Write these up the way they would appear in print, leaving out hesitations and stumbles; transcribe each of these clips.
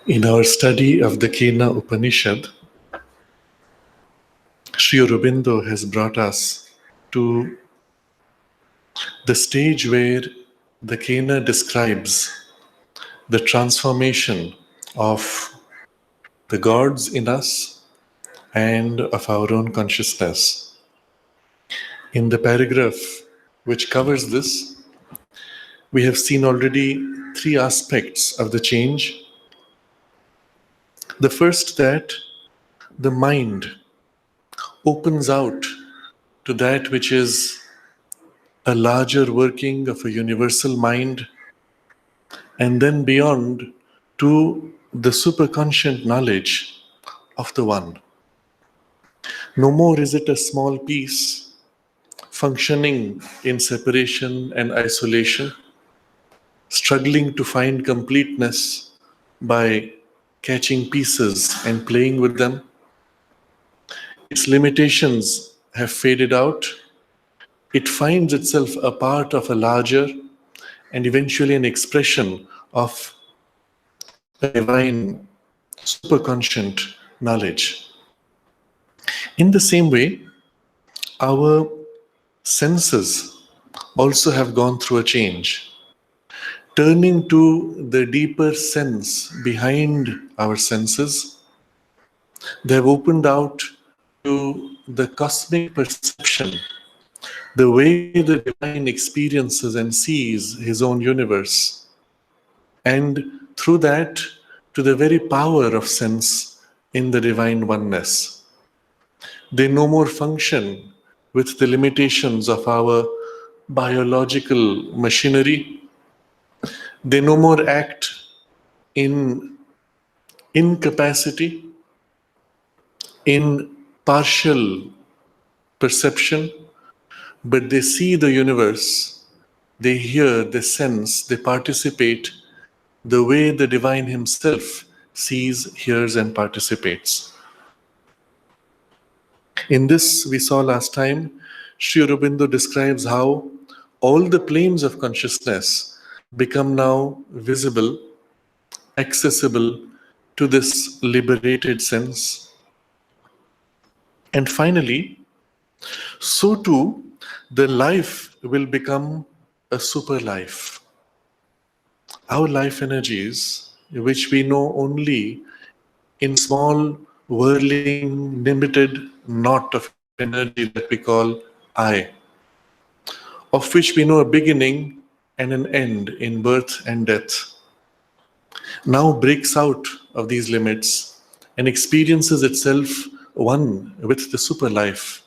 In our study of the Kena Upanishad, Sri Aurobindo has brought us to the stage where the Kena describes the transformation of the gods in us and of our own consciousness. In the paragraph which covers this, we have seen already three aspects of the change. The first, that the mind opens out to that which is a larger working of a universal mind, and then beyond to the superconscient knowledge of the One. No more is it a small piece functioning in separation and isolation, struggling to find completeness by catching pieces and playing with them. Its limitations have faded out. It finds itself a part of a larger and eventually an expression of a divine, superconscient knowledge. In the same way, our senses also have gone through a change. Turning to the deeper sense behind our senses, they have opened out to the cosmic perception, the way the divine experiences and sees his own universe, and through that to the very power of sense in the divine oneness. They no more function with the limitations of our biological machinery. They no more act in incapacity, in partial perception, but they see the universe, they hear, they sense, they participate the way the divine himself sees, hears, and participates. In this, we saw last time, Sri Aurobindo describes how all the planes of consciousness become now visible, accessible to this liberated sense. And finally, so too, the life will become a super life. Our life energies, which we know only in small, whirling, limited knot of energy that we call I, of which we know a beginning and an end in birth and death, now breaks out of these limits and experiences itself one with the super life,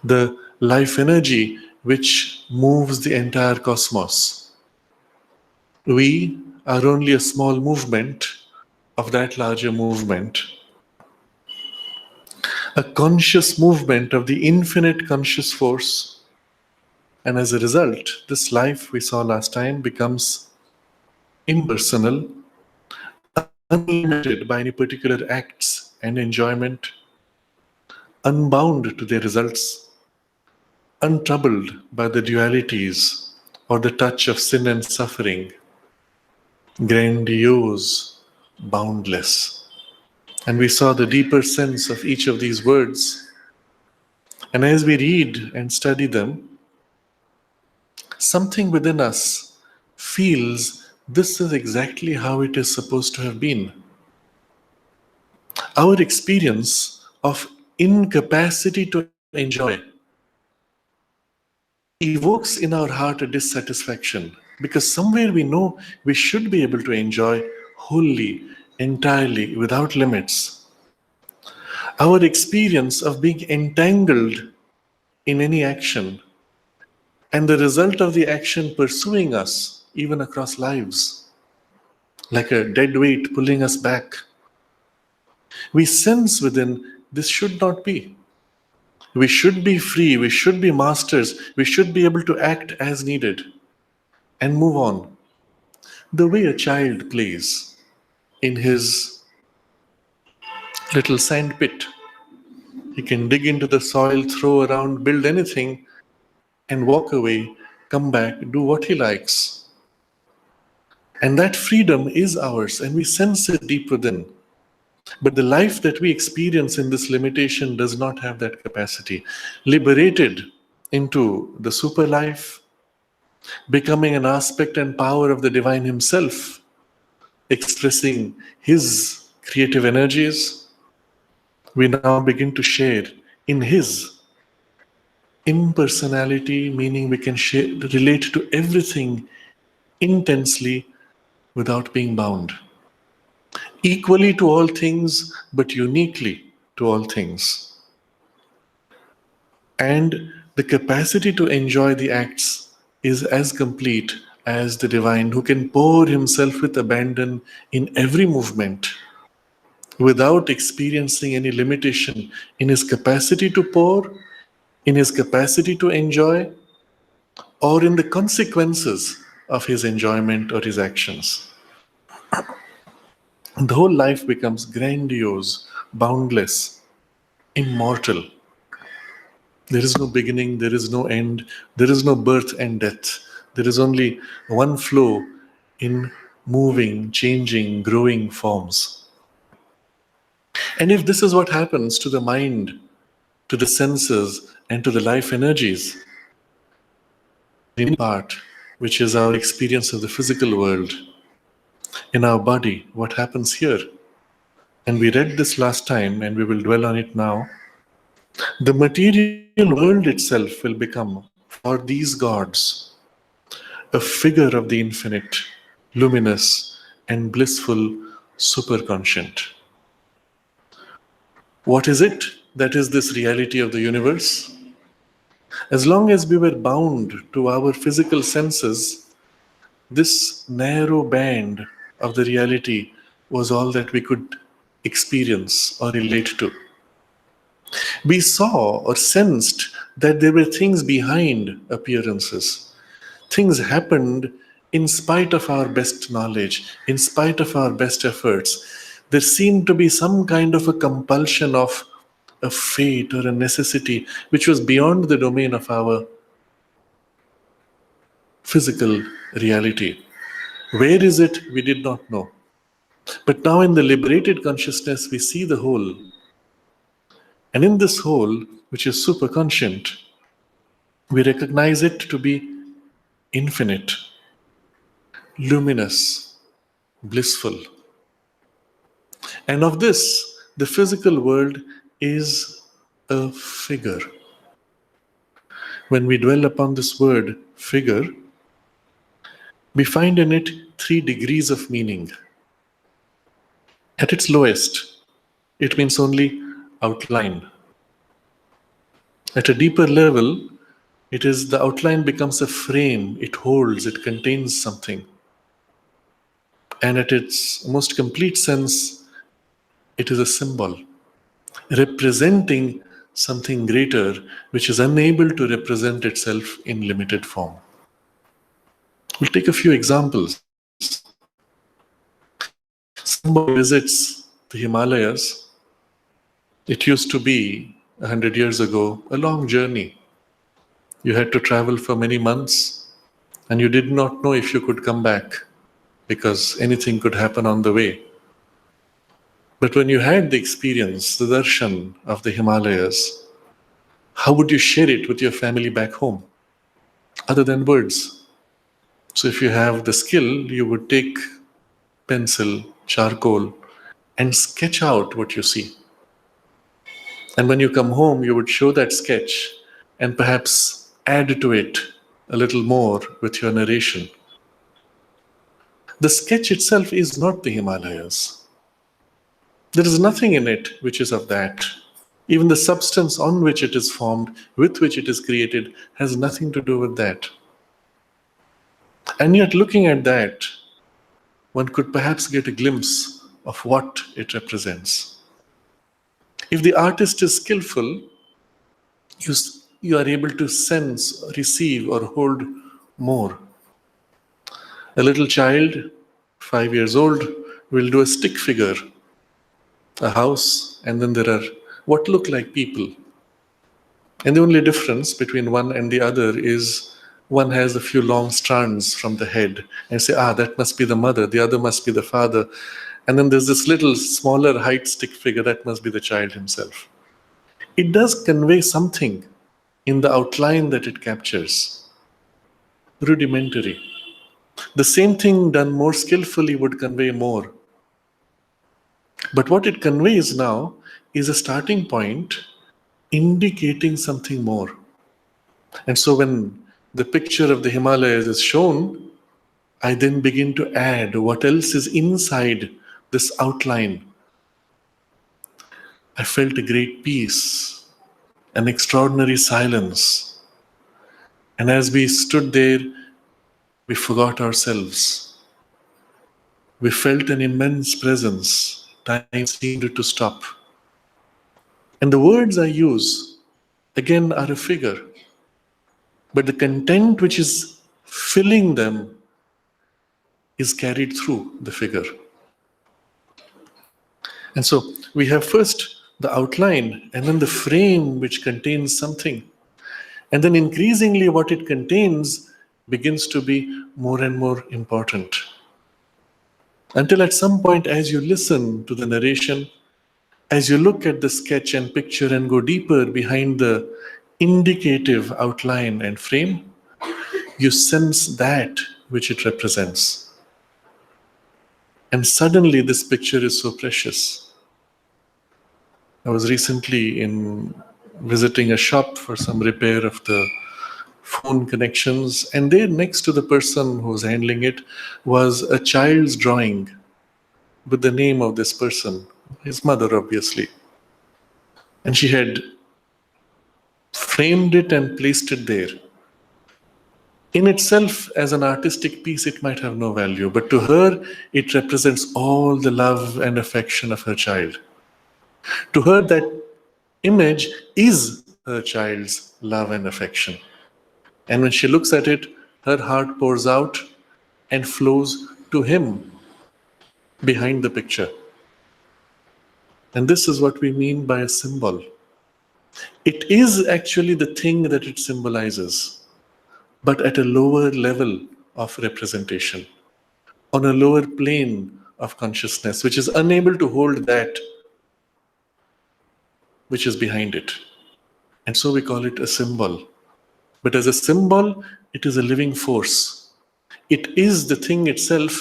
the life energy which moves the entire cosmos. We are only a small movement of that larger movement, a conscious movement of the infinite conscious force, and as a result, this life we saw last time becomes impersonal, unlimited by any particular acts and enjoyment, unbound to their results, untroubled by the dualities or the touch of sin and suffering, grandiose, boundless. And we saw the deeper sense of each of these words. And as we read and study them, something within us feels this is exactly how it is supposed to have been. Our experience of incapacity to enjoy evokes in our heart a dissatisfaction, because somewhere we know we should be able to enjoy wholly, entirely, without limits. Our experience of being entangled in any action and the result of the action pursuing us even across lives, like a dead weight pulling us back. We sense within this should not be. We should be free, we should be masters, we should be able to act as needed and move on. The way a child plays in his little sand pit. He can dig into the soil, throw around, build anything, and walk away, come back, do what he likes. And that freedom is ours, and we sense it deep within. But the life that we experience in this limitation does not have that capacity. Liberated into the super life, becoming an aspect and power of the divine himself, expressing his creative energies, we now begin to share in his impersonality, meaning we can relate to everything intensely without being bound. Equally to all things, but uniquely to all things. And the capacity to enjoy the acts is as complete as the divine, who can pour himself with abandon in every movement without experiencing any limitation in his capacity to pour, in his capacity to enjoy, or in the consequences of his enjoyment or his actions. And the whole life becomes grandiose, boundless, immortal. There is no beginning, there is no end, there is no birth and death. There is only one flow in moving, changing, growing forms. And if this is what happens to the mind, to the senses, and to the life energies, in part, which is our experience of the physical world, in our body, what happens here? And we read this last time, and we will dwell on it now. The material world itself will become, for these gods, a figure of the infinite, luminous, and blissful superconscient. What is it that is this reality of the universe? As long as we were bound to our physical senses, this narrow band of the reality was all that we could experience or relate to. We saw or sensed that there were things behind appearances. Things happened in spite of our best knowledge, in spite of our best efforts. There seemed to be some kind of a compulsion of a fate or a necessity which was beyond the domain of our physical reality. Where is it? We did not know. But now in the liberated consciousness, we see the whole. And in this whole, which is superconscient, we recognize it to be infinite, luminous, blissful. And of this, the physical world is a figure. When we dwell upon this word, figure, we find in it 3 degrees of meaning. At its lowest, it means only outline. At a deeper level, the outline becomes a frame, it holds, it contains something. And at its most complete sense, it is a symbol representing something greater which is unable to represent itself in limited form. We'll take a few examples. Somebody visits the Himalayas. It used to be 100 years ago a long journey. You had to travel for many months and you did not know if you could come back because anything could happen on the way. But when you had the experience, the darshan of the Himalayas, how would you share it with your family back home other than words? So if you have the skill, you would take pencil, charcoal, and sketch out what you see. And when you come home, you would show that sketch and perhaps add to it a little more with your narration. The sketch itself is not the Himalayas. There is nothing in it which is of that. Even the substance on which it is formed, with which it is created, has nothing to do with that. And yet, looking at that, one could perhaps get a glimpse of what it represents. If the artist is skillful, you are able to sense, receive, or hold more. A little child, 5 years old, will do a stick figure, a house, and then there are what look like people. And the only difference between one and the other is one has a few long strands from the head and say, that must be the mother, the other must be the father. And then there's this little smaller height stick figure, that must be the child himself. It does convey something in the outline that it captures. Rudimentary. The same thing done more skillfully would convey more. But what it conveys now is a starting point indicating something more. And so when the picture of the Himalayas is shown, I then begin to add what else is inside this outline. I felt a great peace, an extraordinary silence. And as we stood there, we forgot ourselves. We felt an immense presence. Time seemed to stop. And the words I use, again, are a figure. But the content which is filling them is carried through the figure. And so we have first the outline and then the frame which contains something. And then increasingly what it contains begins to be more and more important. Until at some point, as you listen to the narration, as you look at the sketch and picture and go deeper behind the indicative outline and frame, you sense that which it represents. And suddenly this picture is so precious. I was recently visiting a shop for some repair of the phone connections, and there next to the person who was handling it was a child's drawing with the name of this person, his mother obviously. And she had framed it and placed it there. In itself, as an artistic piece, it might have no value, but to her, it represents all the love and affection of her child. To her, that image is her child's love and affection. And when she looks at it, her heart pours out and flows to him behind the picture. And this is what we mean by a symbol. It is actually the thing that it symbolizes, but at a lower level of representation, on a lower plane of consciousness, which is unable to hold that which is behind it. And so we call it a symbol. But as a symbol, it is a living force. It is the thing itself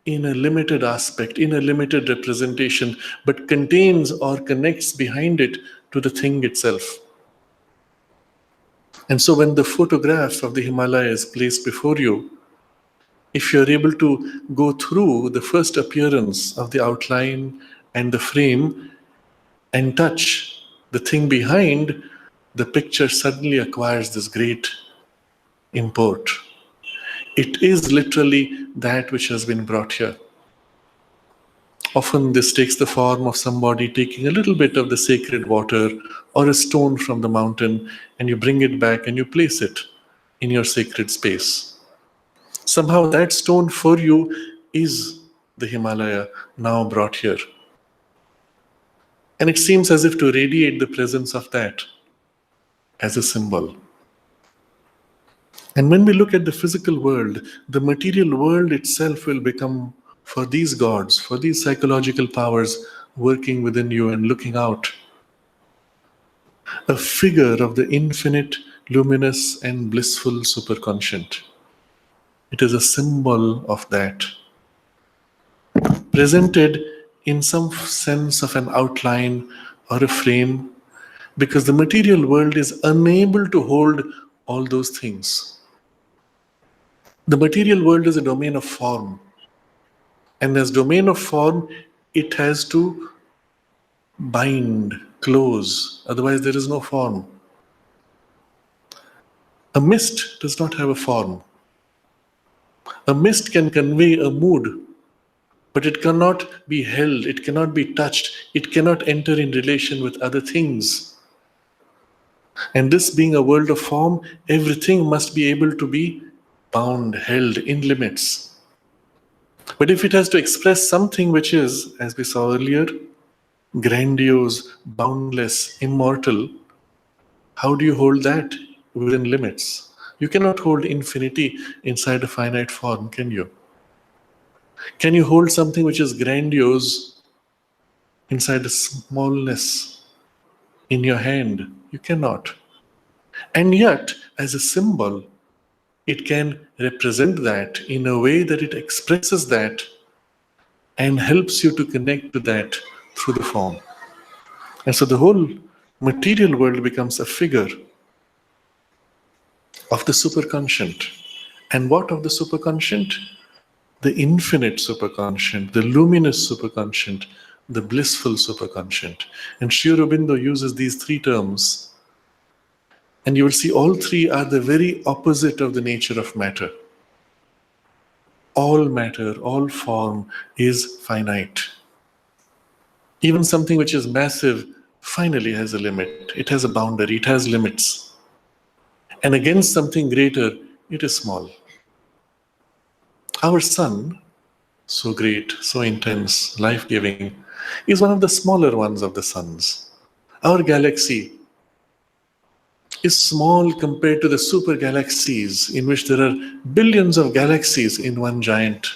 in a limited aspect, in a limited representation, but contains or connects behind it to the thing itself. And so when the photograph of the Himalaya is placed before you, if you're able to go through the first appearance of the outline and the frame and touch the thing behind, the picture suddenly acquires this great import. It is literally that which has been brought here. Often this takes the form of somebody taking a little bit of the sacred water or a stone from the mountain, and you bring it back and you place it in your sacred space. Somehow that stone for you is the Himalaya now brought here. And it seems as if to radiate the presence of that as a symbol. And when we look at the physical world, the material world itself will become, for these gods, for these psychological powers working within you and looking out, a figure of the infinite, luminous, and blissful superconscient. It is a symbol of that, presented in some sense of an outline or a frame, because the material world is unable to hold all those things. The material world is a domain of form. And as domain of form, it has to bind, close, otherwise there is no form. A mist does not have a form. A mist can convey a mood, but it cannot be held, it cannot be touched, it cannot enter in relation with other things. And this being a world of form, everything must be able to be bound, held in limits. But if it has to express something which is, as we saw earlier, grandiose, boundless, immortal, how do you hold that within limits? You cannot hold infinity inside a finite form, can you? Can you hold something which is grandiose inside a smallness in your hand? You cannot. And yet, as a symbol, it can represent that in a way that it expresses that and helps you to connect to that through the form. And so the whole material world becomes a figure of the superconscient. And what of the superconscient? The infinite superconscient, the luminous superconscient, the blissful superconscient. And Sri Aurobindo uses these three terms. And you will see all three are the very opposite of the nature of matter. All matter, all form is finite. Even something which is massive finally has a limit. It has a boundary, it has limits. And against something greater, it is small. Our sun, so great, so intense, life-giving, is one of the smaller ones of the suns. Our galaxy is small compared to the super galaxies in which there are billions of galaxies in one giant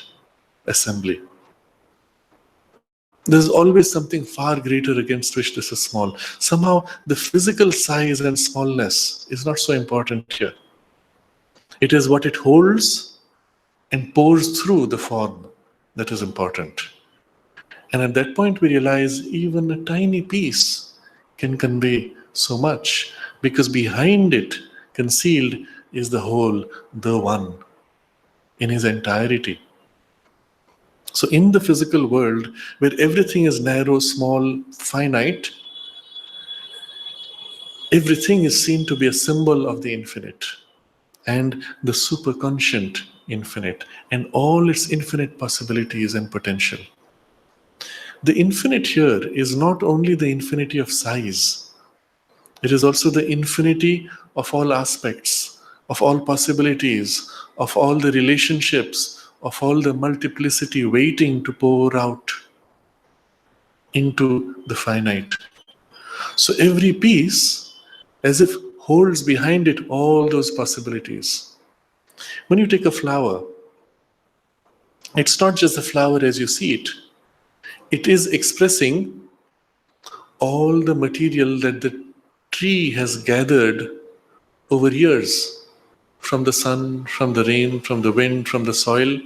assembly. There's always something far greater against which this is small. Somehow the physical size and smallness is not so important here. It is what it holds and pours through the form that is important. And at that point we realize even a tiny piece can convey so much, because behind it, concealed, is the whole, the one, in his entirety. So in the physical world, where everything is narrow, small, finite, everything is seen to be a symbol of the infinite and the superconscient infinite and all its infinite possibilities and potential. The infinite here is not only the infinity of size, it is also the infinity of all aspects, of all possibilities, of all the relationships, of all the multiplicity waiting to pour out into the finite. So every piece, as if holds behind it all those possibilities. When you take a flower, it's not just the flower as you see it. It is expressing all the material that the tree has gathered over years, from the sun, from the rain, from the wind, from the soil,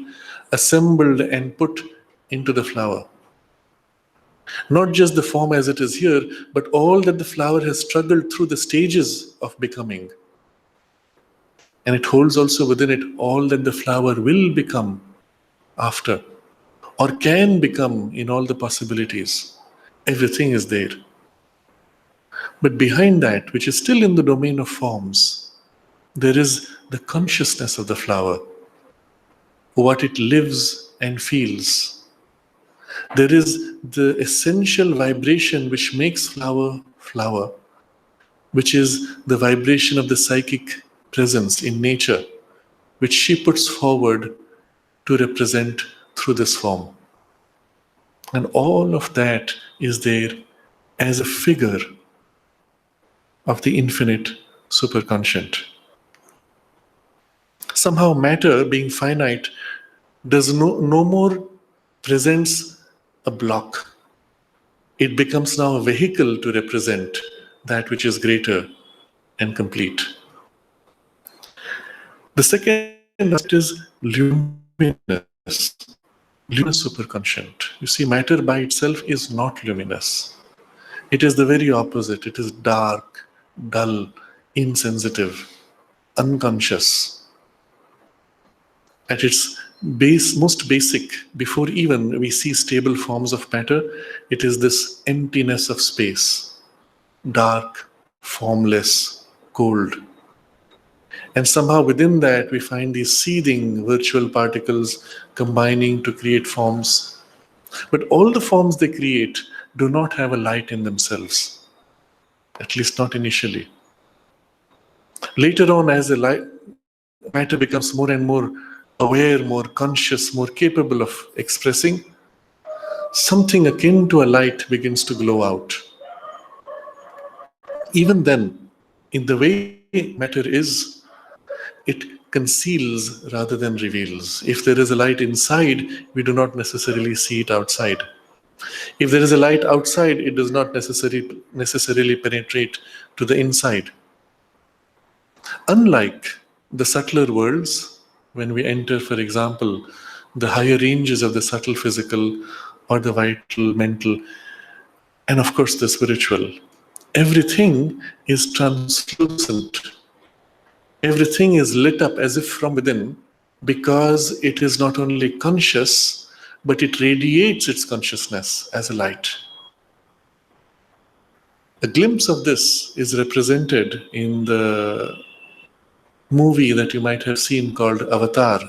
assembled and put into the flower. Not just the form as it is here, but all that the flower has struggled through the stages of becoming. And it holds also within it all that the flower will become after, or can become in all the possibilities. Everything is there. But behind that, which is still in the domain of forms, there is the consciousness of the flower, what it lives and feels. There is the essential vibration which makes flower flower, which is the vibration of the psychic presence in nature, which she puts forward to represent through this form. And all of that is there as a figure of the infinite superconscient. Somehow matter, being finite, does no more presents a block. It becomes now a vehicle to represent that which is greater and complete. The second aspect is luminous. Luminous superconscient. You see, matter by itself is not luminous. It is the very opposite. It is dark, dull, insensitive, unconscious. At its most basic, before even we see stable forms of matter, it is this emptiness of space, dark, formless, cold. And somehow within that we find these seething virtual particles combining to create forms. But all the forms they create do not have a light in themselves, at least not initially. Later on, as the matter becomes more and more aware, more conscious, more capable of expressing, something akin to a light begins to glow out. Even then, in the way matter is, it conceals rather than reveals. If there is a light inside, we do not necessarily see it outside. If there is a light outside, it does not necessarily penetrate to the inside. Unlike the subtler worlds, when we enter, for example, the higher ranges of the subtle physical or the vital, mental, and of course the spiritual, everything is translucent. Everything is lit up as if from within, because it is not only conscious, but it radiates its consciousness as a light. A glimpse of this is represented in the movie that you might have seen called Avatar,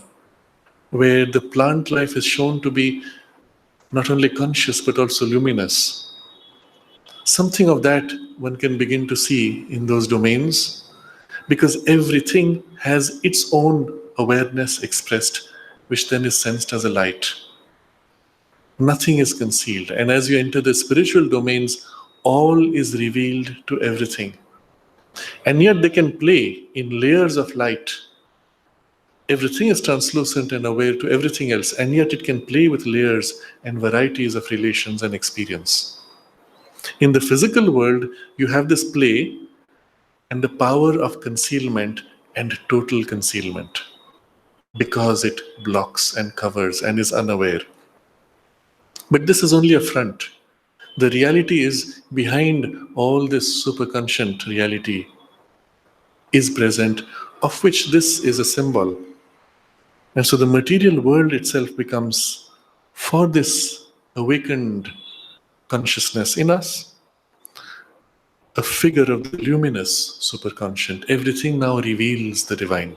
where the plant life is shown to be not only conscious but also luminous. Something of that one can begin to see in those domains, because everything has its own awareness expressed, which then is sensed as a light. Nothing is concealed. And as you enter the spiritual domains, all is revealed to everything. And yet they can play in layers of light. Everything is translucent and aware to everything else, and yet it can play with layers and varieties of relations and experience. In the physical world, you have this play and the power of concealment and total concealment, because it blocks and covers and is unaware. But this is only a front. The reality is behind all this superconscient reality is present, of which this is a symbol. And so the material world itself becomes, for this awakened consciousness in us, a figure of the luminous superconscient. Everything now reveals the divine.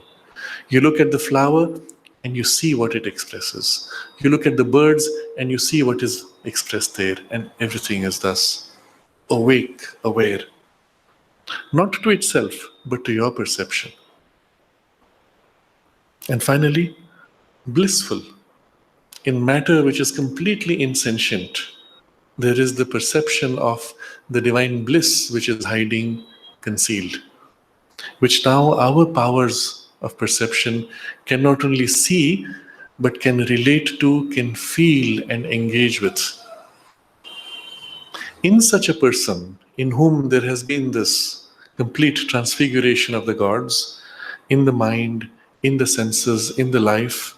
You look at the flower and you see what it expresses. You look at the birds and you see what is expressed there, and everything is thus awake, aware, not to itself, but to your perception. And finally, blissful. In matter which is completely insentient, there is the perception of the divine bliss which is hiding, concealed, which now our powers of perception can not only see, but can relate to, can feel and engage with. In such a person, in whom there has been this complete transfiguration of the gods, in the mind, in the senses, in the life,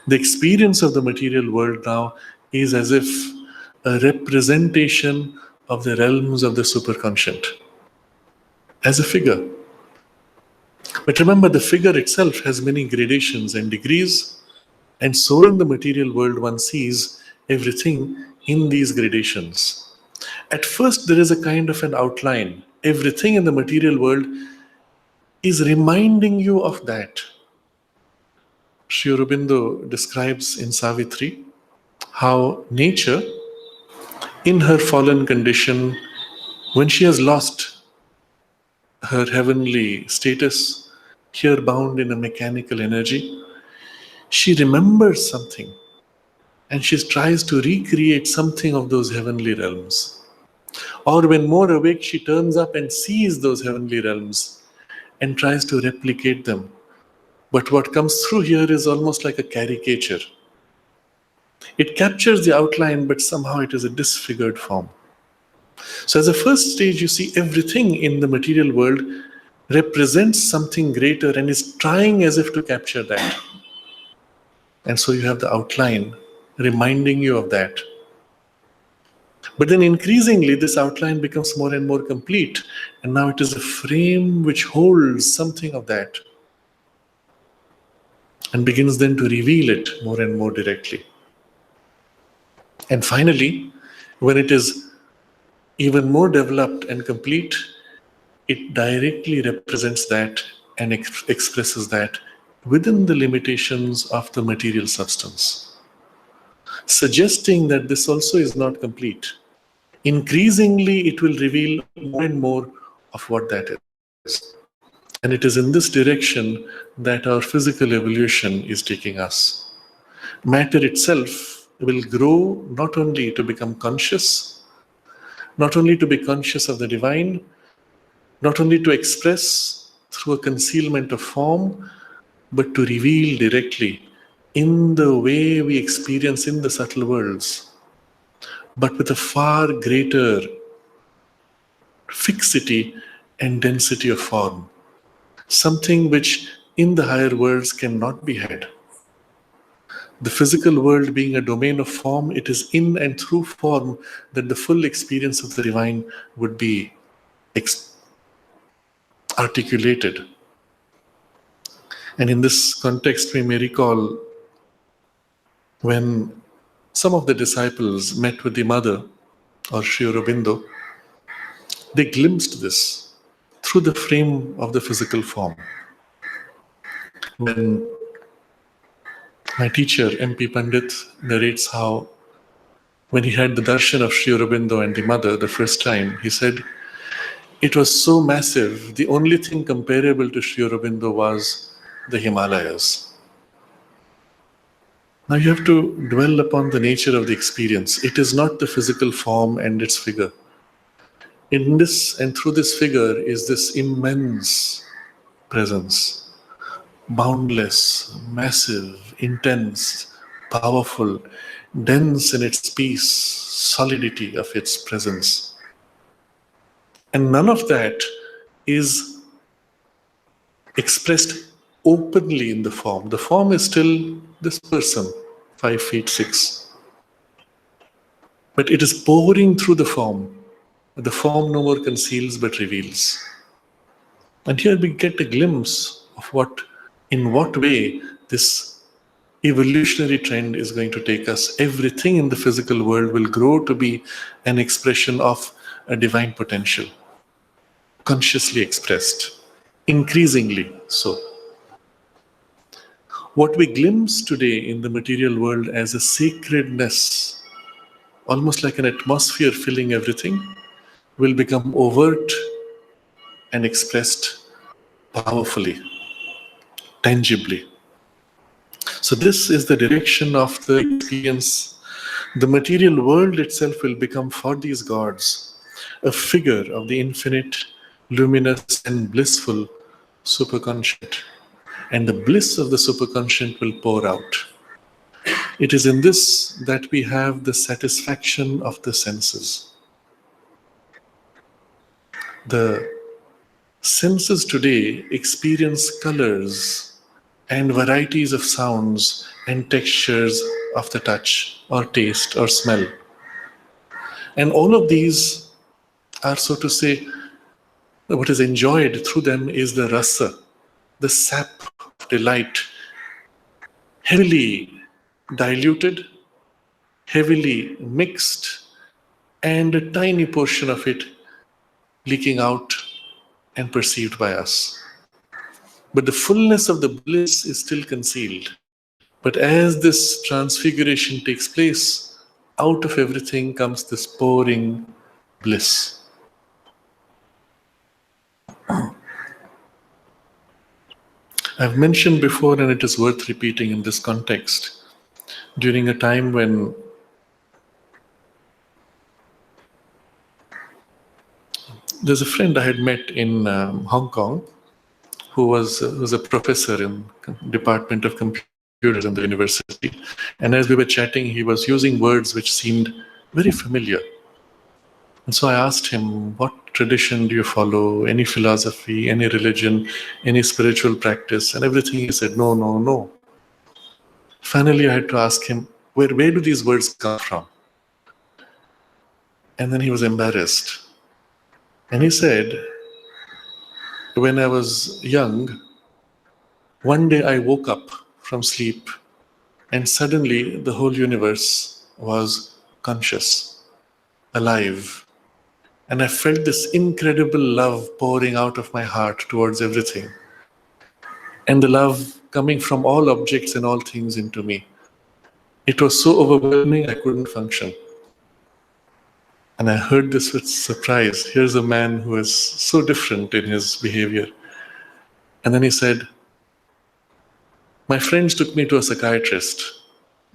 the experience of the material world now is as if a representation of the realms of the superconscient, as a figure. But remember, the figure itself has many gradations and degrees, and so in the material world one sees everything in these gradations. At first there is a kind of an outline. Everything in the material world is reminding you of that. Sri Aurobindo describes in Savitri how nature, in her fallen condition, when she has lost her heavenly status, here bound in a mechanical energy, she remembers something and she tries to recreate something of those heavenly realms. Or when more awake, she turns up and sees those heavenly realms and tries to replicate them. But what comes through here is almost like a caricature. It captures the outline, but somehow it is a disfigured form. So as a first stage, you see everything in the material world represents something greater and is trying as if to capture that. And so you have the outline reminding you of that. But then increasingly, this outline becomes more and more complete. And now it is a frame which holds something of that and begins then to reveal it more and more directly. And finally, when it is even more developed and complete, it directly represents that and expresses that within the limitations of the material substance, suggesting that this also is not complete. Increasingly, it will reveal more and more of what that is. And it is in this direction that our physical evolution is taking us. Matter itself will grow not only to become conscious, not only to be conscious of the divine, not only to express through a concealment of form, but to reveal directly in the way we experience in the subtle worlds, but with a far greater fixity and density of form, something which in the higher worlds cannot be had. The physical world being a domain of form, it is in and through form that the full experience of the divine would be articulated. And in this context, we may recall when some of the disciples met with the mother, or Sri Aurobindo, they glimpsed this through the frame of the physical form. When my teacher, M.P. Pandit, narrates how when he had the darshan of Sri Aurobindo and the mother the first time, he said, it was so massive, the only thing comparable to Sri Aurobindo was the Himalayas. Now you have to dwell upon the nature of the experience. It is not the physical form and its figure. In this and through this figure is this immense presence, boundless, massive, intense, powerful, dense in its peace, solidity of its presence. And none of that is expressed openly in the form. The form is still this person, 5 feet 6. But it is pouring through the form. The form no more conceals but reveals. And here we get a glimpse of in what way this evolutionary trend is going to take us. Everything in the physical world will grow to be an expression of a divine potential, consciously expressed, increasingly so. What we glimpse today in the material world as a sacredness, almost like an atmosphere filling everything, will become overt and expressed powerfully, tangibly. So this is the direction of the experience. The material world itself will become for these gods a figure of the infinite, luminous and blissful superconscient. And the bliss of the superconscient will pour out. It is in this that we have the satisfaction of the senses. The senses today experience colors and varieties of sounds and textures of the touch or taste or smell. And all of these are, so to say, what is enjoyed through them is the rasa, the sap of delight, heavily diluted, heavily mixed, and a tiny portion of it leaking out and perceived by us. But the fullness of the bliss is still concealed. But as this transfiguration takes place, out of everything comes this pouring bliss. I've mentioned before, and it is worth repeating in this context, during a time when there's a friend I had met in Hong Kong who was a professor in Department of Computers in the university. And as we were chatting, he was using words which seemed very familiar. And so I asked him, what tradition do you follow? Any philosophy, any religion, any spiritual practice? And everything he said, no, no, no. Finally, I had to ask him, where do these words come from? And then he was embarrassed. And he said, when I was young, one day I woke up from sleep and suddenly the whole universe was conscious, alive. And I felt this incredible love pouring out of my heart towards everything. And the love coming from all objects and all things into me. It was so overwhelming I couldn't function. And I heard this with surprise. Here's a man who is so different in his behavior. And then he said, my friends took me to a psychiatrist.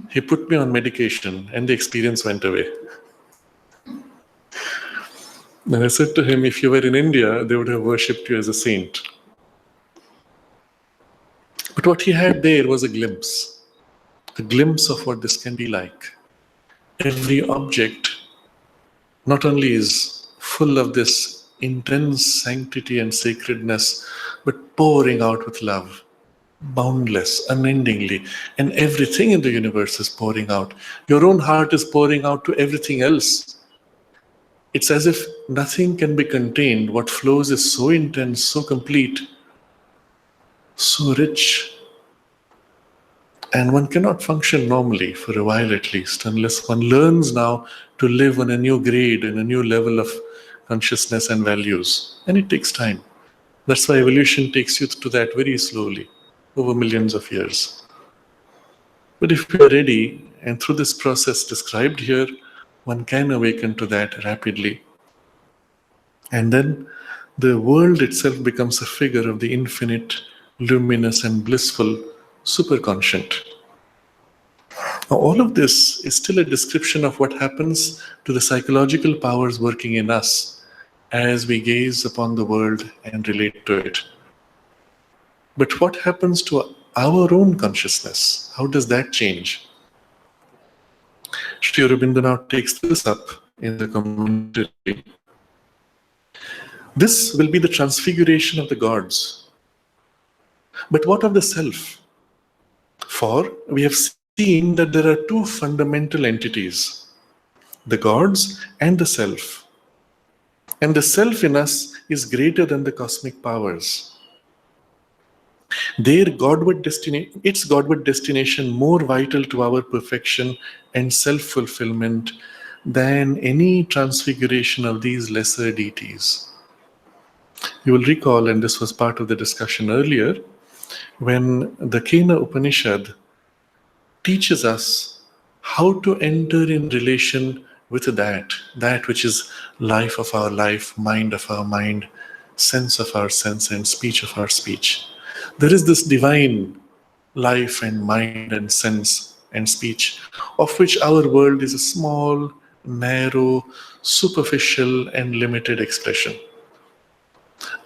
He put me on medication and the experience went away. And I said to him, if you were in India, they would have worshipped you as a saint. But what he had there was a glimpse of what this can be like. Every object not only is full of this intense sanctity and sacredness, but pouring out with love, boundless, unendingly, and everything in the universe is pouring out. Your own heart is pouring out to everything else. It's as if nothing can be contained. What flows is so intense, so complete, so rich, and one cannot function normally for a while at least, unless one learns now to live on a new grade and a new level of consciousness and values. And it takes time. That's why evolution takes you to that very slowly, over millions of years. But if we are ready, and through this process described here, one can awaken to that rapidly. And then the world itself becomes a figure of the infinite, luminous, and blissful superconscient. Now, all of this is still a description of what happens to the psychological powers working in us as we gaze upon the world and relate to it. But what happens to our own consciousness? How does that change? Sri Aurobindo now takes this up in the commentary. This will be the transfiguration of the gods. But what of the self? For we have seen that there are two fundamental entities, the gods and the self. And the self in us is greater than the cosmic powers. Its Godward destination more vital to our perfection and self-fulfillment than any transfiguration of these lesser deities. You will recall, and this was part of the discussion earlier, when the Kena Upanishad teaches us how to enter in relation with that which is life of our life, mind of our mind, sense of our sense, and speech of our speech. There is this divine life and mind and sense and speech, of which our world is a small, narrow, superficial, and limited expression.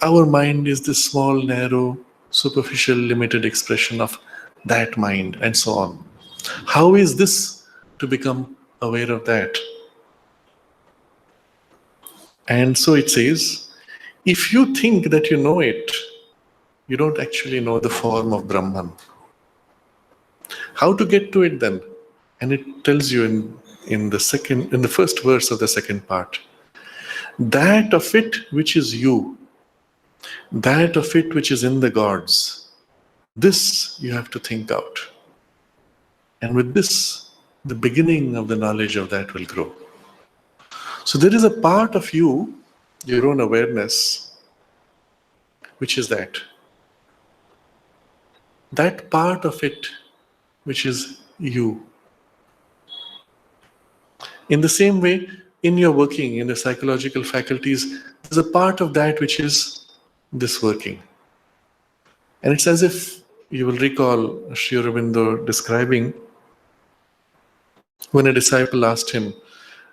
Our mind is this small, narrow, superficial, limited expression of that mind, and so on. How is this to become aware of that? And so it says, if you think that you know it, you don't actually know the form of Brahman. How to get to it then? And it tells you in the first verse of the second part, that of it which is you, that of it which is in the gods, this you have to think out. And with this, the beginning of the knowledge of that will grow. So there is a part of you, your own awareness, which is that. That part of it which is you. In the same way, in your working, in the psychological faculties, there's a part of that which is this working. And it's as if you will recall Sri Aurobindo describing when a disciple asked him,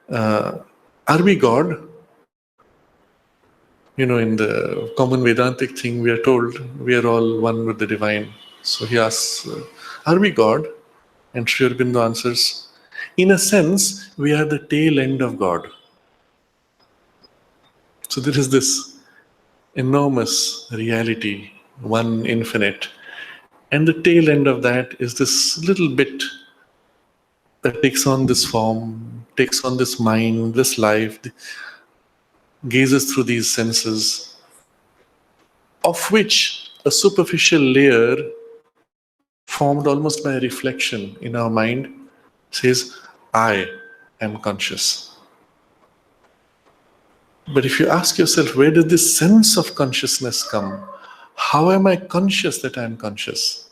are we God? You know, in the common Vedantic thing, we are told we are all one with the divine. So he asks, are we God? And Sri Aurobindo answers, in a sense, we are the tail end of God. So there is this enormous reality, one infinite. And the tail end of that is this little bit that takes on this form, takes on this mind, this life, gazes through these senses, of which a superficial layer formed almost by a reflection in our mind says, I am conscious. But if you ask yourself, where does this sense of consciousness come? How am I conscious that I am conscious?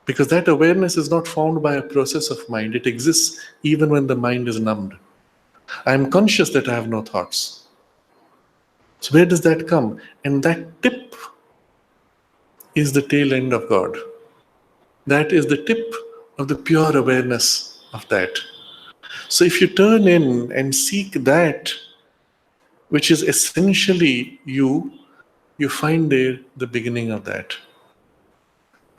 Because that awareness is not formed by a process of mind. It exists even when the mind is numbed. I am conscious that I have no thoughts. So where does that come? And that tip is the tail end of God. That is the tip of the pure awareness of that. So if you turn in and seek that which is essentially you, you find there the beginning of that.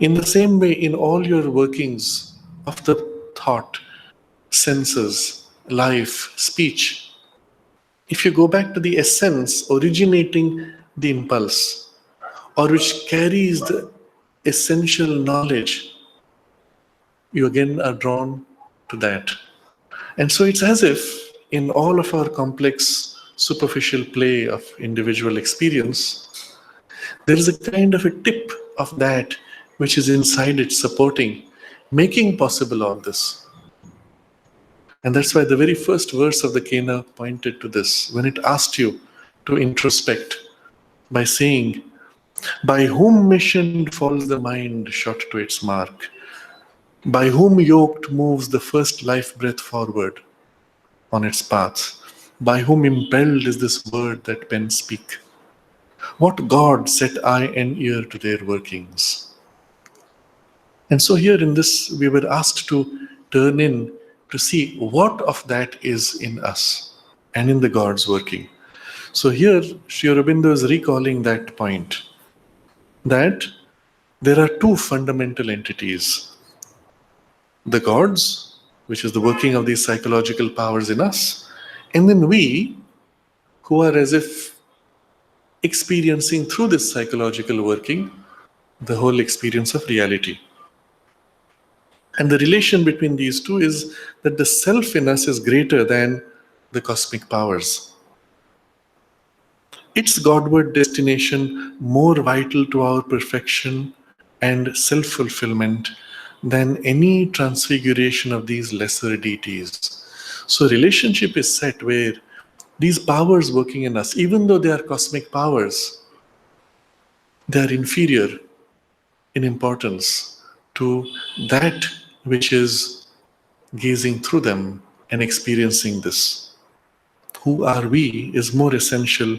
In the same way, in all your workings of the thought, senses, life, speech, if you go back to the essence originating the impulse, or which carries the essential knowledge, you again are drawn to that. And so it's as if in all of our complex, superficial play of individual experience, there is a kind of a tip of that which is inside it supporting, making possible all this. And that's why the very first verse of the Kena pointed to this when it asked you to introspect by saying, by whom missioned falls the mind shot to its mark? By whom yoked moves the first life breath forward on its path? By whom impelled is this word that pen speak? What God set eye and ear to their workings? And so here in this, we were asked to turn in to see what of that is in us and in the God's working. So here, Sri Aurobindo is recalling that point, that there are two fundamental entities. The gods, which is the working of these psychological powers in us, and then we, who are as if experiencing through this psychological working the whole experience of reality. And the relation between these two is that the self in us is greater than the cosmic powers. Its Godward destination more vital to our perfection and self-fulfillment than any transfiguration of these lesser deities. So relationship is set where these powers working in us, even though they are cosmic powers, they are inferior in importance to that which is gazing through them and experiencing this. Who are we is more essential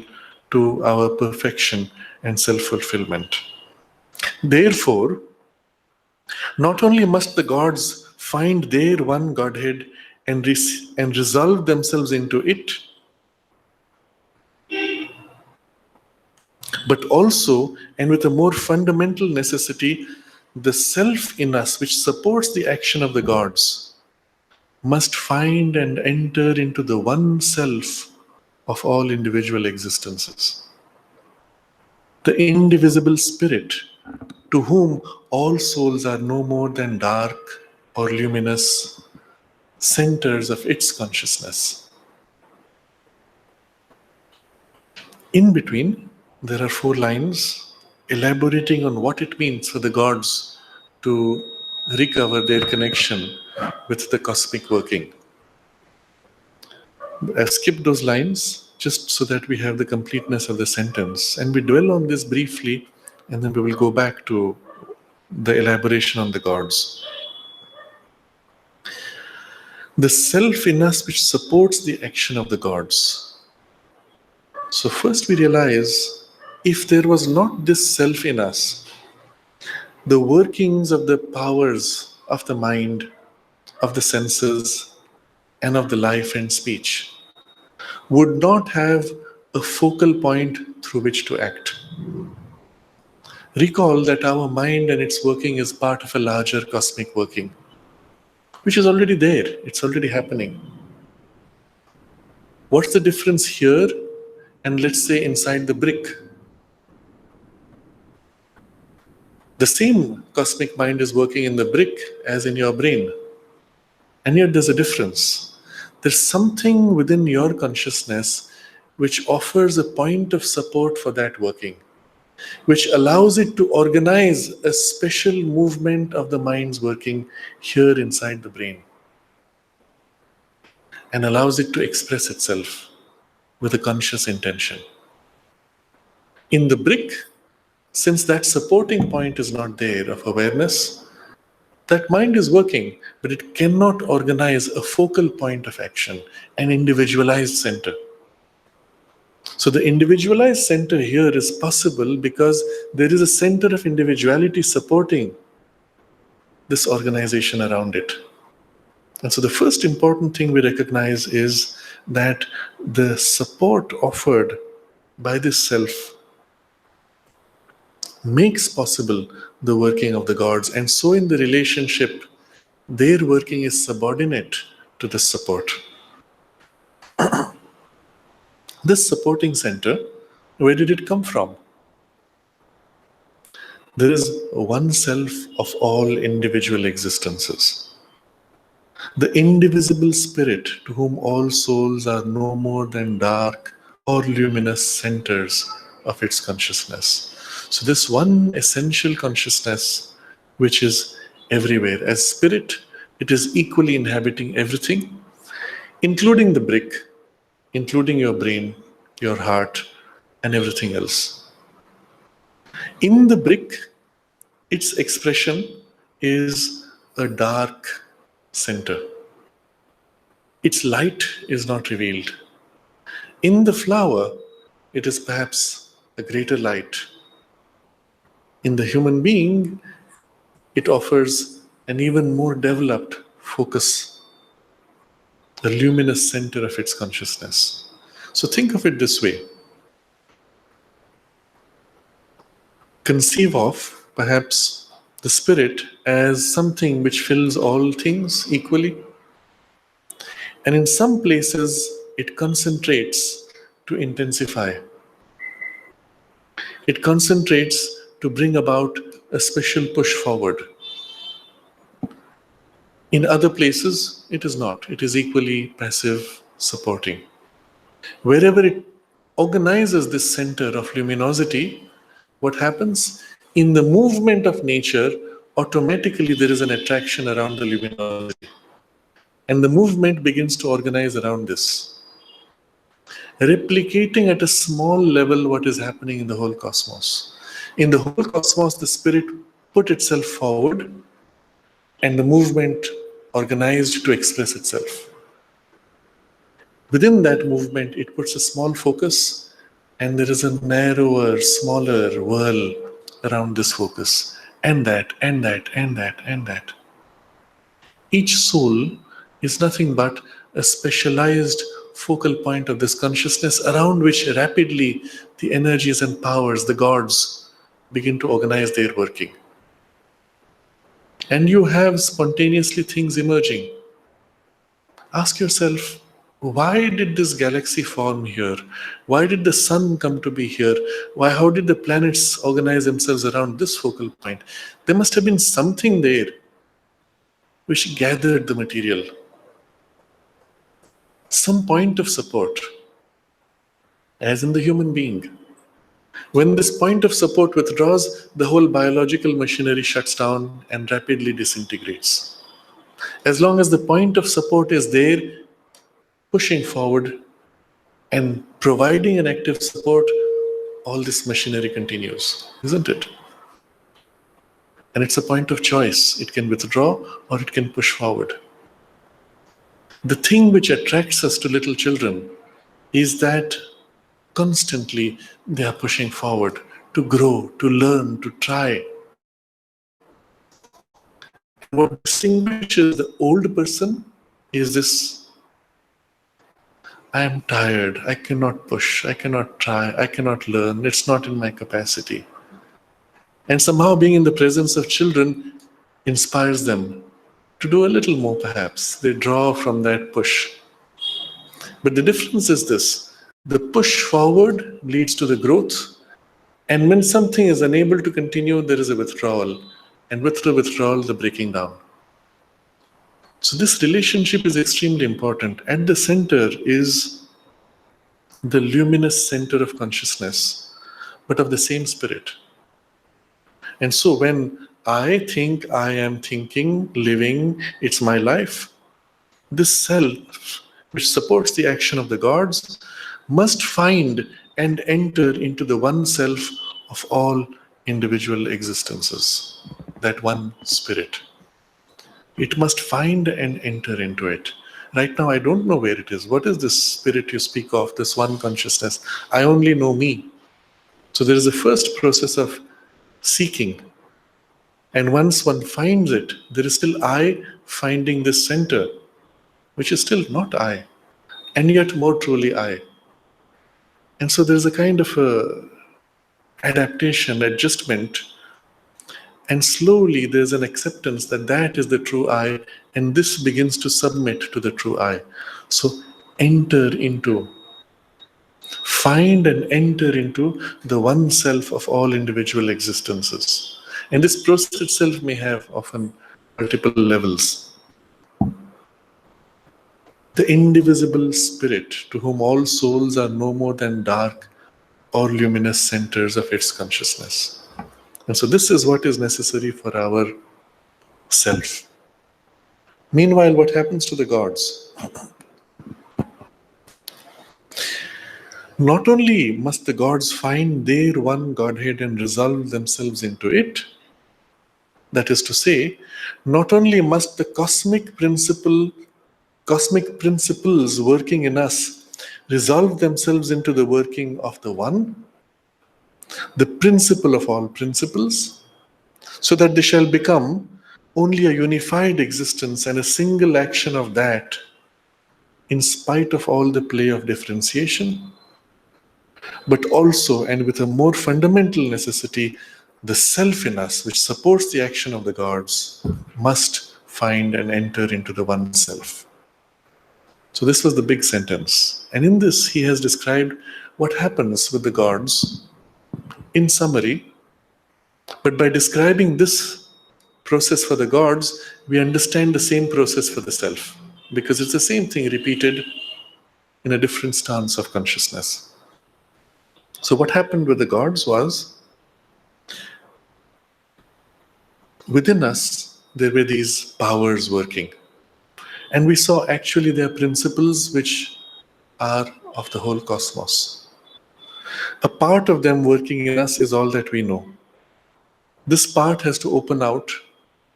to our perfection and self-fulfillment. Therefore, not only must the gods find their one Godhead and resolve themselves into it, but also, and with a more fundamental necessity, the self in us which supports the action of the gods must find and enter into the one self of all individual existences. The indivisible spirit to whom all souls are no more than dark or luminous centers of its consciousness. In between, there are 4 lines elaborating on what it means for the gods to recover their connection with the cosmic working. I've skipped those lines just so that we have the completeness of the sentence. And we dwell on this briefly, and then we will go back to the elaboration on the gods. The self in us which supports the action of the gods. So first we realize, if there was not this self in us, the workings of the powers of the mind, of the senses, and of the life and speech would not have a focal point through which to act. Recall that our mind and its working is part of a larger cosmic working, which is already there, it's already happening. What's the difference here and let's say inside the brick? The same cosmic mind is working in the brick as in your brain. And yet there's a difference. There's something within your consciousness which offers a point of support for that working, which allows it to organize a special movement of the mind's working here inside the brain, and allows it to express itself with a conscious intention. In the brick, since that supporting point is not there of awareness, that mind is working, but it cannot organize a focal point of action, an individualized center. So the individualized center here is possible because there is a center of individuality supporting this organization around it. And so the first important thing we recognize is that the support offered by this self makes possible the working of the gods. And so in the relationship, their working is subordinate to the support. This supporting center, where did it come from? There is one self of all individual existences. The indivisible spirit to whom all souls are no more than dark or luminous centers of its consciousness. So, this one essential consciousness which is everywhere. As spirit, it is equally inhabiting everything, including the brick, including your brain, your heart, and everything else. In the brick, its expression is a dark center. Its light is not revealed. In the flower, it is perhaps a greater light. In the human being, it offers an even more developed focus, the luminous center of its consciousness. So think of it this way. Conceive of perhaps the spirit as something which fills all things equally. And in some places, it concentrates to intensify. It concentrates to bring about a special push forward. In other places, it is not. It is equally passive, supporting. Wherever it organizes this center of luminosity, what happens? In the movement of nature, automatically there is an attraction around the luminosity. And the movement begins to organize around this, replicating at a small level what is happening in the whole cosmos. In the whole cosmos, the spirit put itself forward and the movement organized to express itself. Within that movement, it puts a small focus and there is a narrower, smaller whirl around this focus, and that, and that, and that, and that. Each soul is nothing but a specialized focal point of this consciousness around which rapidly the energies and powers, the gods, begin to organize their working. And you have spontaneously things emerging. Ask yourself, why did this galaxy form here? Why did the sun come to be here? How did the planets organize themselves around this focal point? There must have been something there which gathered the material. Some point of support, as in the human being. When this point of support withdraws, the whole biological machinery shuts down and rapidly disintegrates. As long as the point of support is there, pushing forward and providing an active support, all this machinery continues, isn't it? And it's a point of choice. It can withdraw or it can push forward. The thing which attracts us to little children is that constantly they are pushing forward to grow, to learn, to try. And what distinguishes the old person is this: I am tired, I cannot push, I cannot try, I cannot learn, it's not in my capacity. And somehow being in the presence of children inspires them to do a little more perhaps. They draw from that push. But the difference is this: the push forward leads to the growth, and when something is unable to continue, there is a withdrawal. And with the withdrawal, the breaking down. So this relationship is extremely important. At the center is the luminous center of consciousness, but of the same spirit. And so when I think I am thinking, living, it's my life, this self, which supports the action of the gods, must find and enter into the one self of all individual existences, that one spirit. It must find and enter into it. Right now, I don't know where it is. What is this spirit you speak of, this one consciousness? I only know me. So there is a first process of seeking. And once one finds it, there is still I finding this center, which is still not I, and yet more truly I. And so there's a kind of adaptation, adjustment, and slowly there's an acceptance that that is the true I, and this begins to submit to the true I. So enter into, find and enter into the one self of all individual existences. And this process itself may have often multiple levels. The indivisible spirit to whom all souls are no more than dark or luminous centers of its consciousness. And so this is what is necessary for our self. Meanwhile, what happens to the gods? Not only must the gods find their one Godhead and resolve themselves into it, that is to say, not only must the cosmic principles working in us resolve themselves into the working of the one, the principle of all principles, so that they shall become only a unified existence and a single action of that, in spite of all the play of differentiation, but also, and with a more fundamental necessity, the self in us, which supports the action of the gods, must find and enter into the one self. So this was the big sentence. And in this, he has described what happens with the gods in summary. But by describing this process for the gods, we understand the same process for the self, because it's the same thing repeated in a different stance of consciousness. So what happened with the gods was, within us, there were these powers working. And we saw actually their principles which are of the whole cosmos. A part of them working in us is all that we know. This part has to open out,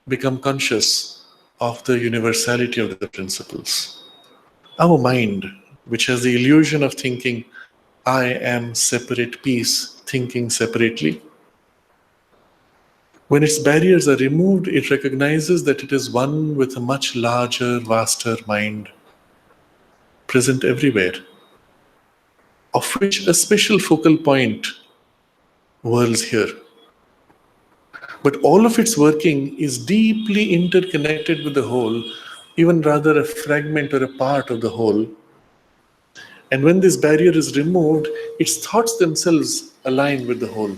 become conscious of the universality of the principles. Our mind, which has the illusion of thinking, I am separate piece, thinking separately, when its barriers are removed, it recognizes that it is one with a much larger, vaster mind, present everywhere, of which a special focal point whirls here. But all of its working is deeply interconnected with the whole, even rather a fragment or a part of the whole. And when this barrier is removed, its thoughts themselves align with the whole.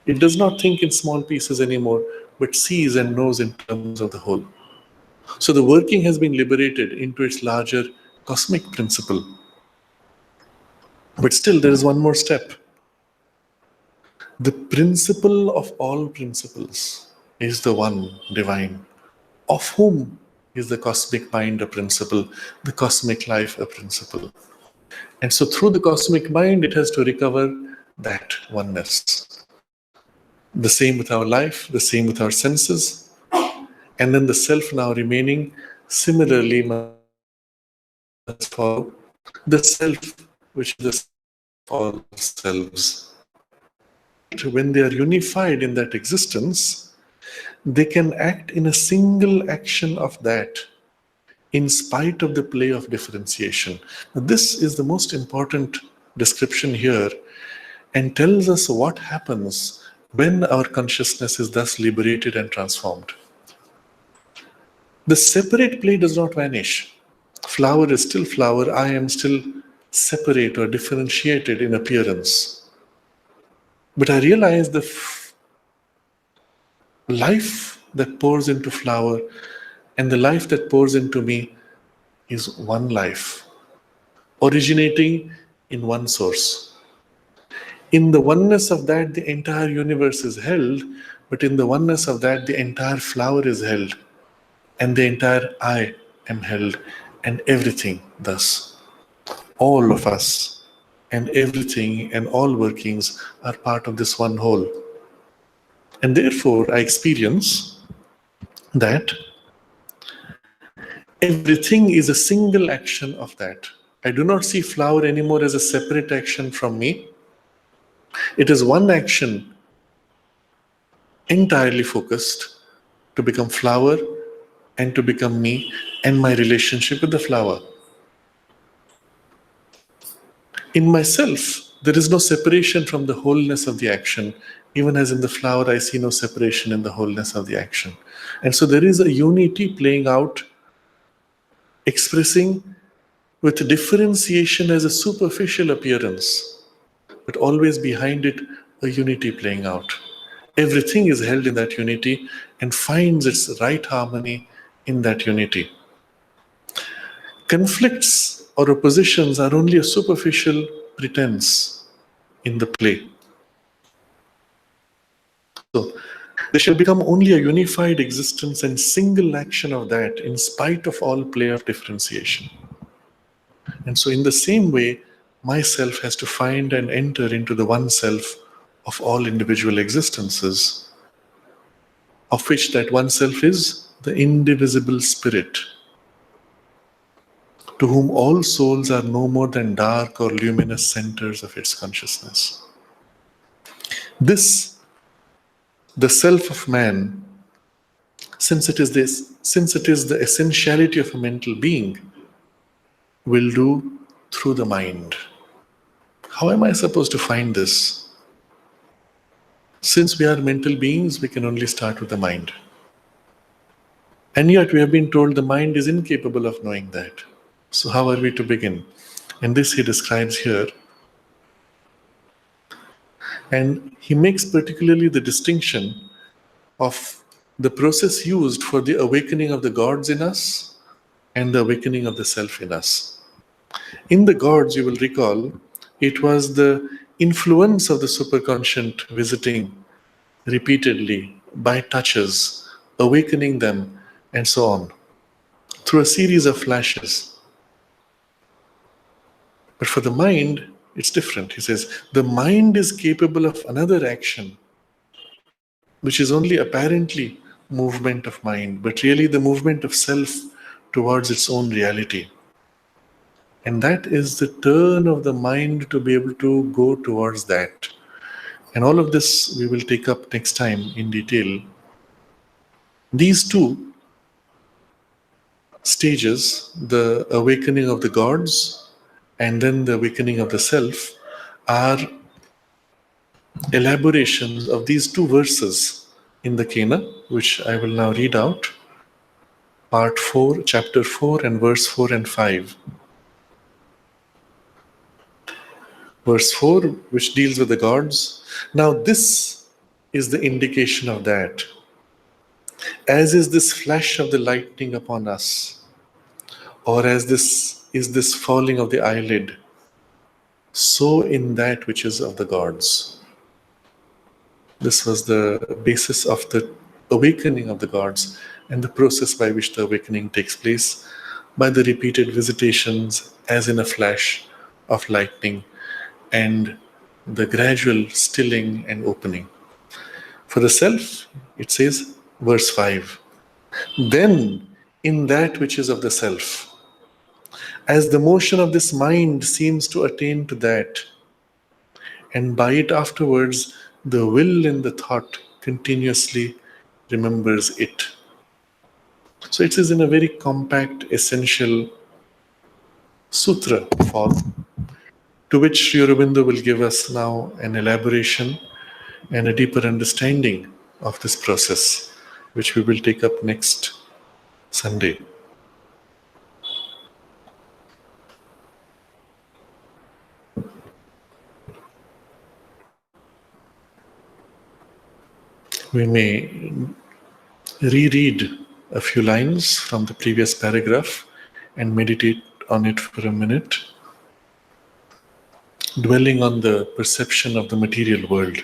It does not think in small pieces anymore, but sees and knows in terms of the whole. So the working has been liberated into its larger cosmic principle. But still, there is one more step. The principle of all principles is the one divine, of whom is the cosmic mind a principle, the cosmic life a principle. And so through the cosmic mind, it has to recover that oneness. The same with our life, the same with our senses, and then the self now remaining similarly must follow the self, which is the self of all selves. When they are unified in that existence, they can act in a single action of that, in spite of the play of differentiation. Now, this is the most important description here, and tells us what happens when our consciousness is thus liberated and transformed. The separate play does not vanish. Flower is still flower, I am still separate or differentiated in appearance. But I realize the life that pours into flower and the life that pours into me is one life, originating in one source. In the oneness of that, the entire universe is held, but in the oneness of that, the entire flower is held, and the entire I am held, and everything thus. All of us and everything and all workings are part of this one whole. And therefore, I experience that everything is a single action of that. I do not see flower anymore as a separate action from me. It is one action entirely focused to become flower and to become me and my relationship with the flower. In myself, There is no separation from the wholeness of the action. Even as in the flower, I see no separation in the wholeness of the action. And so there is a unity playing out, expressing with differentiation as a superficial appearance, but always behind it, a unity playing out. Everything is held in that unity and finds its right harmony in that unity. Conflicts or oppositions are only a superficial pretense in the play. So, they shall become only a unified existence and single action of that in spite of all play of differentiation. And so, in the same way, myself has to find and enter into the one self of all individual existences, of which that one self is the indivisible spirit, to whom all souls are no more than dark or luminous centers of its consciousness. This, the self of man, since it is the essentiality of a mental being, will do through the mind. How am I supposed to find this? Since we are mental beings, we can only start with the mind. And yet we have been told the mind is incapable of knowing that. So how are we to begin? And this he describes here. And he makes particularly the distinction of the process used for the awakening of the gods in us and the awakening of the self in us. In the gods, you will recall, it was the influence of the superconscient visiting repeatedly by touches, awakening them, and so on, through a series of flashes. But for the mind, it's different. He says, the mind is capable of another action, which is only apparently movement of mind, but really the movement of self towards its own reality. And that is the turn of the mind to be able to go towards that. And all of this we will take up next time in detail. These two stages, the awakening of the gods and then the awakening of the self, are elaborations of these two verses in the Kena, which I will now read out. Part 4, chapter 4 and verse 4 and 5. Verse 4, which deals with the gods. Now this is the indication of that. As is this flash of the lightning upon us, or as this is this falling of the eyelid, so in that which is of the gods. This was the basis of the awakening of the gods and the process by which the awakening takes place, by the repeated visitations as in a flash of lightning and the gradual stilling and opening. For the self, it says, verse 5, then in that which is of the self, as the motion of this mind seems to attain to that, and by it afterwards, the will in the thought continuously remembers it. So it is in a very compact, essential sutra form, to which Sri Aurobindo will give us now an elaboration and a deeper understanding of this process, which we will take up next Sunday. We may reread a few lines from the previous paragraph and meditate on it for a minute, dwelling on the perception of the material world.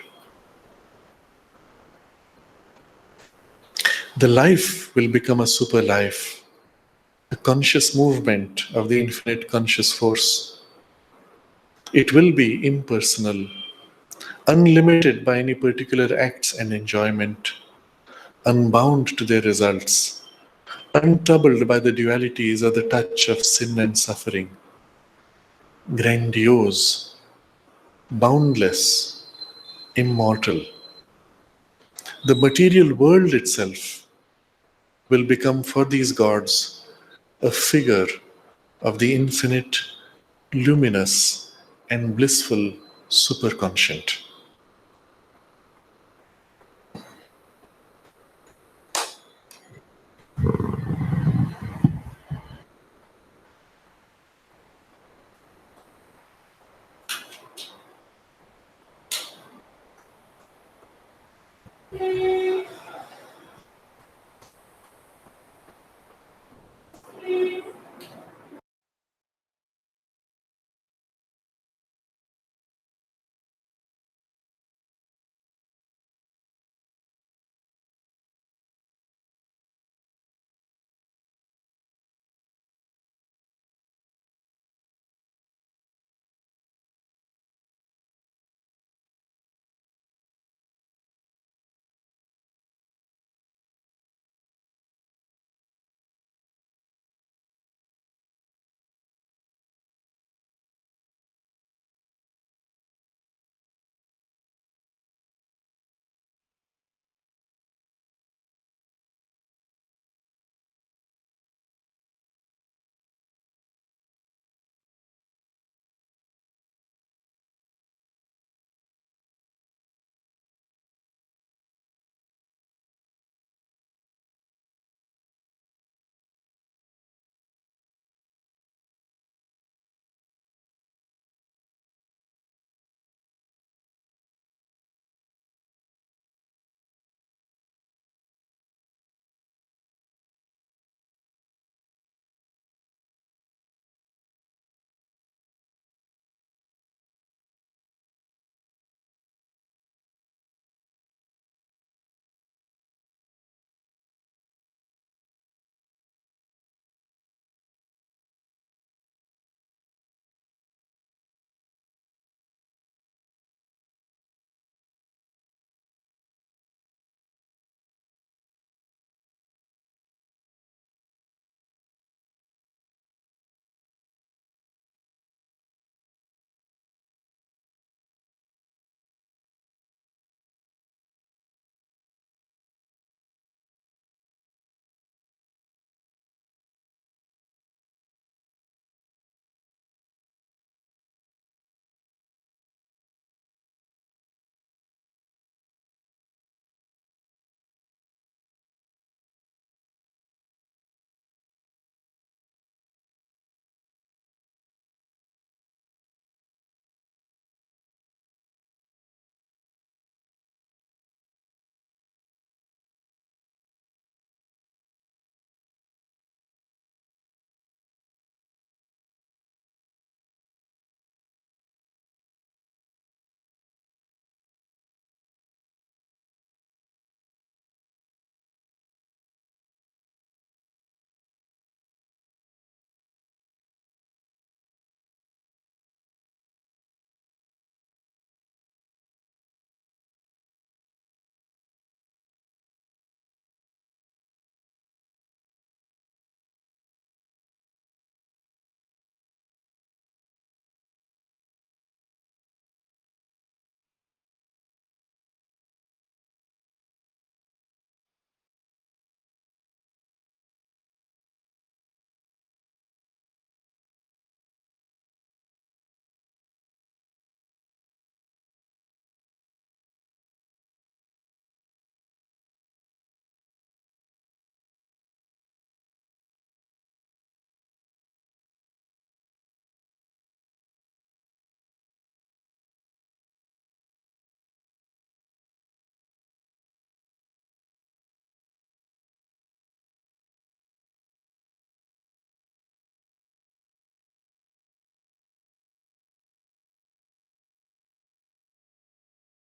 The life will become a super life, a conscious movement of the infinite conscious force. It will be impersonal, unlimited by any particular acts and enjoyment, unbound to their results, untroubled by the dualities or the touch of sin and suffering, grandiose, boundless, immortal. The material world itself will become for these gods a figure of the infinite, luminous, and blissful superconscient.